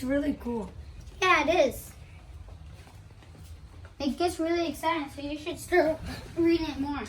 book's really cool. Yeah, it is. It gets really exciting, so you should start reading it more.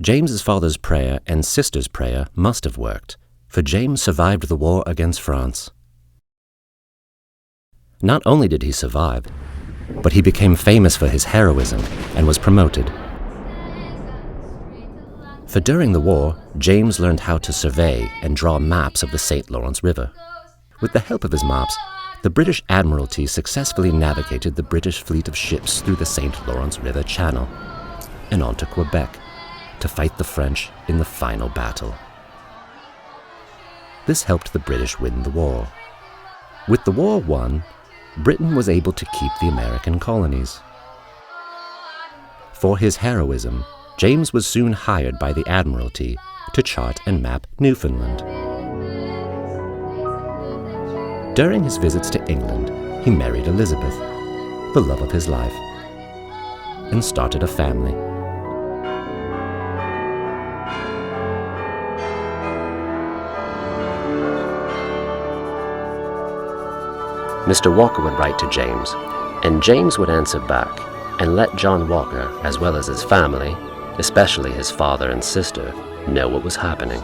James's father's prayer and sister's prayer must have worked, for James survived the war against France. Not only did he survive, but he became famous for his heroism and was promoted. For during the war, James learned how to survey and draw maps of the St. Lawrence River. With the help of his maps, the British Admiralty successfully navigated the British fleet of ships through the St. Lawrence River Channel and on to Quebec to fight the French in the final battle. This helped the British win the war. With the war won, Britain was able to keep the American colonies. For his heroism, James was soon hired by the Admiralty to chart and map Newfoundland. During his visits to England, he married Elizabeth, the love of his life, and started a family. Mr. Walker would write to James, and James would answer back and let John Walker, as well as his family, especially his father and sister, know what was happening.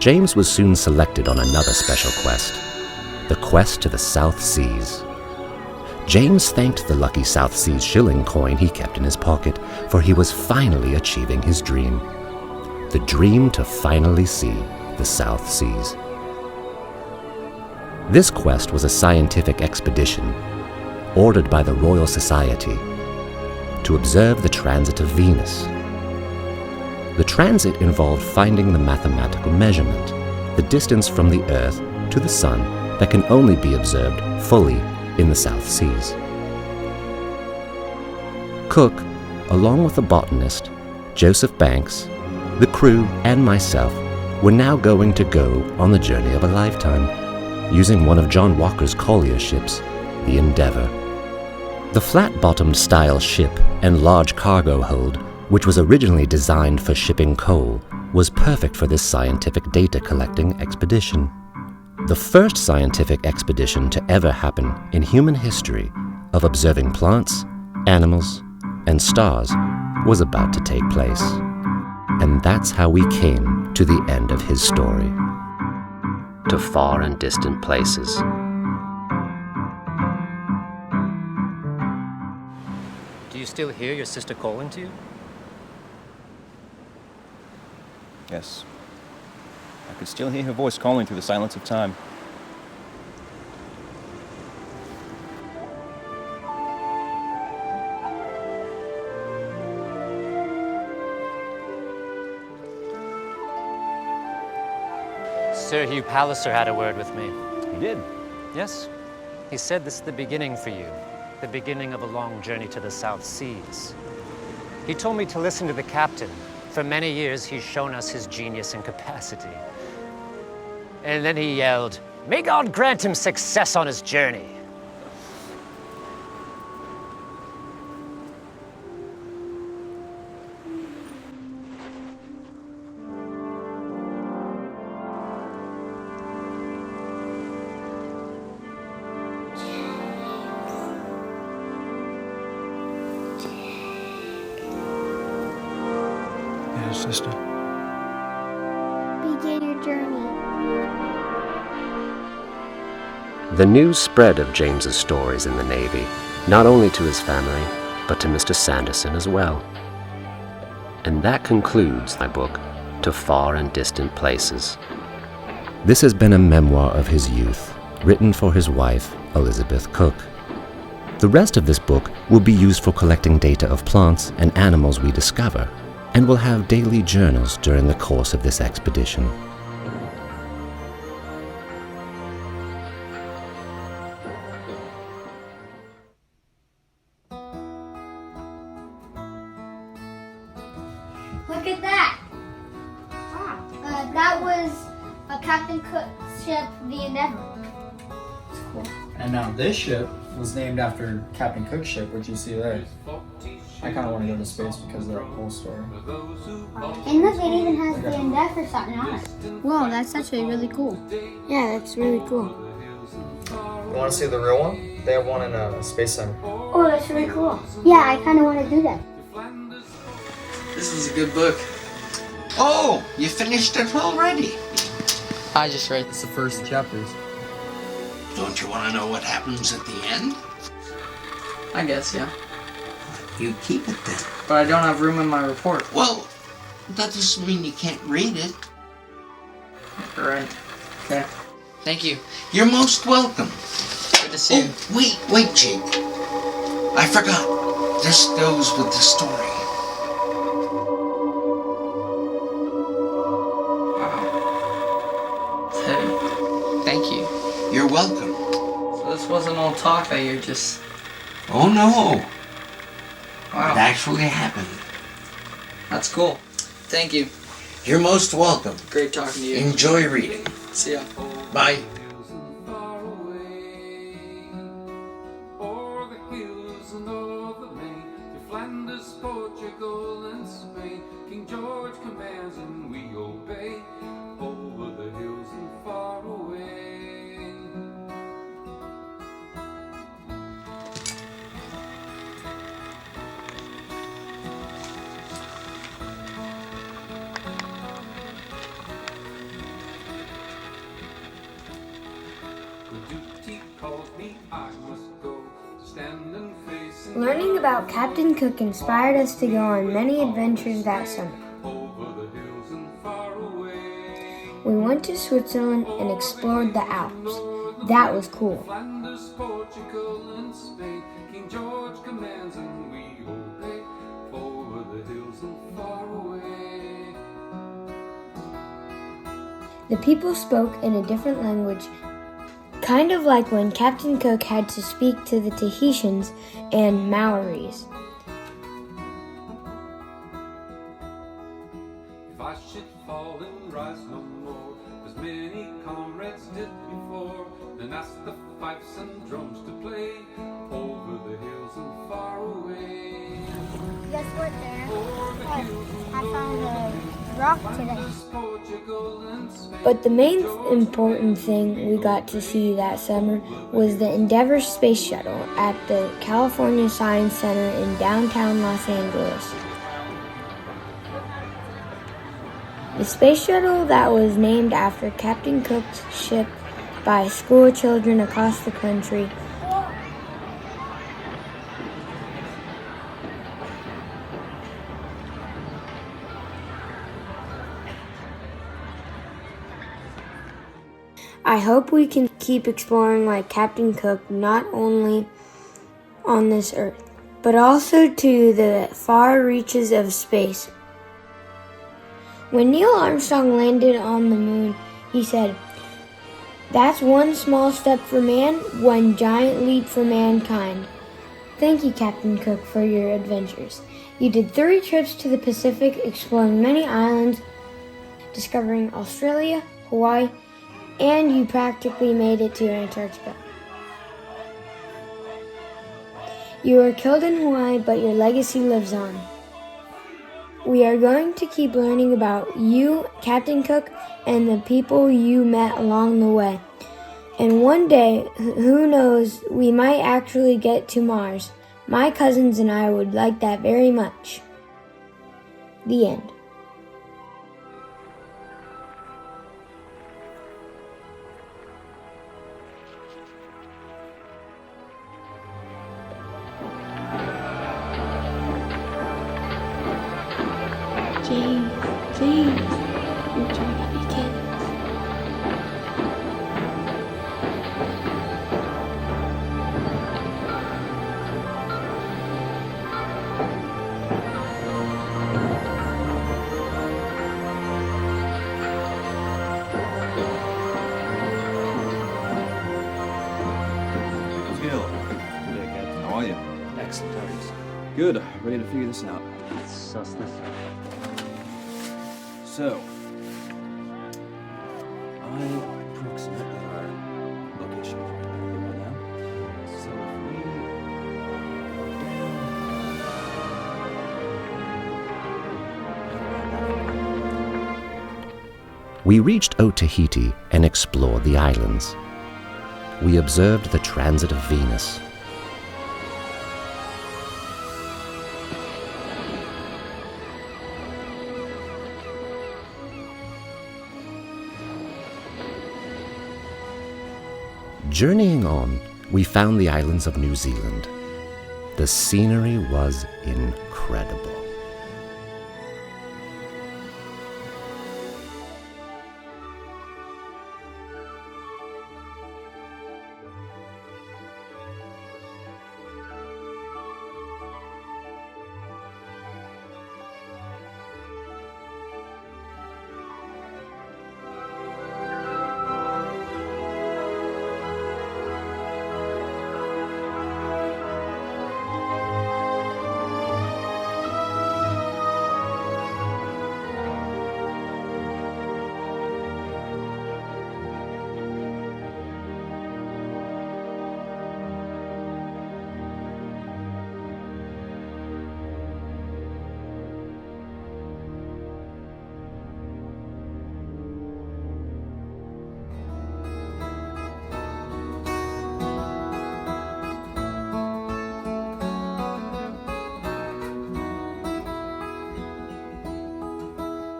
James was soon selected on another special quest, the quest to the South Seas. James thanked the lucky South Seas shilling coin he kept in his pocket, for he was finally achieving his dream. The dream to finally see the South Seas. This quest was a scientific expedition ordered by the Royal Society to observe the transit of Venus. The transit involved finding the mathematical measurement, the distance from the Earth to the Sun that can only be observed fully in the South Seas. Cook, along with the botanist, Joseph Banks, the crew, and myself were now going to go on the journey of a lifetime, using one of John Walker's collier ships, the Endeavour. The flat-bottomed style ship and large cargo hold, which was originally designed for shipping coal, was perfect for this scientific data collecting expedition. The first scientific expedition to ever happen in human history of observing plants, animals, and stars was about to take place. And that's how we came to the end of his story. To far and distant places. Do you still hear your sister calling to you? Yes. I could still hear her voice calling through the silence of time. Sir Hugh Palliser had a word with me. He did? Yes. He said this is the beginning for you, the beginning of a long journey to the South Seas. He told me to listen to the captain. For many years, he's shown us his genius and capacity. And then he yelled, "May God grant him success on his journey." Yes, sister. Begin your journey. The news spread of James's stories in the Navy, not only to his family, but to Mr. Sanderson as well. And that concludes my book, To Far and Distant Places. This has been a memoir of his youth, written for his wife, Elizabeth Cook. The rest of this book will be used for collecting data of plants and animals we discover, and will have daily journals during the course of this expedition. Look at that. That was a Captain Cook's ship, the Endeavour. It's cool. And now this ship was named after Captain Cook's ship, which you see there. I kind of want to go to space because of that whole story. And look, it even has the Endeavour something on it. Whoa, that's actually really cool. Yeah, that's really cool. You want to see the real one? They have one in a Space Center. Oh, that's really cool. Yeah, I kind of want to do that. This was a good book. Oh, you finished it already? I just read the first chapters. Don't you want to know what happens at the end? I guess, yeah. You keep it then. But I don't have room in my report. Well, that doesn't mean you can't read it. You're right. Okay. Thank you. You're most welcome. Good to see you. Oh, wait, Jake. I forgot. This goes with the story. Wow. It's heavy. Thank you. You're welcome. So this wasn't all talk that you're just... Oh, no. Wow. It actually happened. That's cool. Thank you. You're most welcome. Great talking to you. Enjoy reading. See ya. Bye. Portugal and Spain, King George commands and we obey, over the hills and far away. Duty calls me, I must go, stand and face. Learning about Captain Cook inspired us to go on many adventures that summer. We went to Switzerland and explored the Alps. That was cool. Flanders, Portugal, and Spain. King George commands and we obey, over the hills and far away. The people spoke in a different language, kind of like when Captain Cook had to speak to the Tahitians and Maoris. If I should fall and rise no more, as many comrades did before, then ask the pipes and drums to play, over the hills and far away. Guess what, Dad? Over the hills I found a rock today. Flanders, Portugal, and Spain. But the main important thing we got to see that summer was the Endeavour Space Shuttle at the California Science Center in downtown Los Angeles. The space shuttle that was named after Captain Cook's ship by school children across the country. I hope we can keep exploring like Captain Cook, not only on this earth, but also to the far reaches of space. When Neil Armstrong landed on the moon, he said, "That's one small step for man, one giant leap for mankind." Thank you, Captain Cook, for your adventures. You did 3 trips to the Pacific, exploring many islands, discovering Australia, Hawaii, and you practically made it to Antarctica. You were killed in Hawaii, but your legacy lives on. We are going to keep learning about you, Captain Cook, and the people you met along the way. And one day, who knows, we might actually get to Mars. My cousins and I would like that very much. The end. James, you're trying to be kidding. Gil, how are you? Excellent, Harris. Good. Ready to figure this out. Let's suss this out. So, I approximately our location right now. So if We reached Otaheite and explored the islands. We observed the transit of Venus. Journeying on, we found the islands of New Zealand. The scenery was incredible.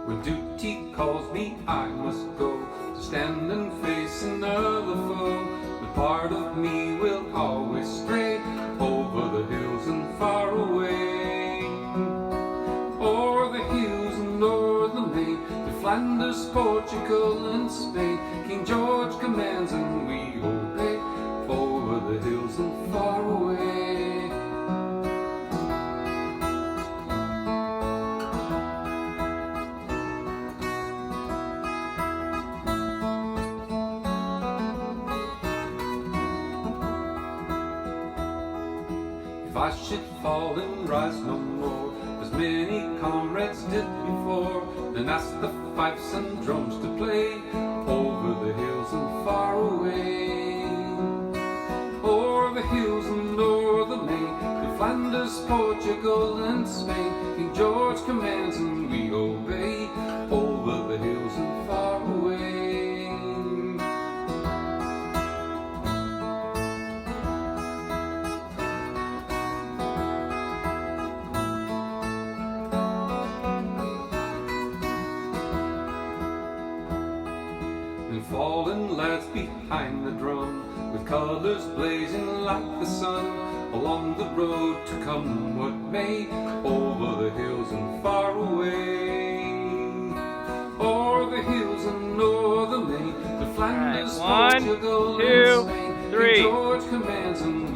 When duty calls me, I must go to stand and face another foe. But part of me will always stray over the hills and far away. O'er the hills and o'er the main, to Flanders, Portugal and Spain. King George commands and we obey, over the hills and far away. If I should fall and rise no more, as many comrades did before, then ask the fifes and drums to play over the hills and far away. O'er the hills and o'er the main, to Flanders, Portugal and Spain. King George commands and we obey, over the hills and far away. And fallen lads behind the drum, with colours blazing like the sun, along the road to come what may, over the hills and far away. O'er the hills and o'er the main, to Flanders, Right, 1, Portugal 2, and Spain. 3. King George commands and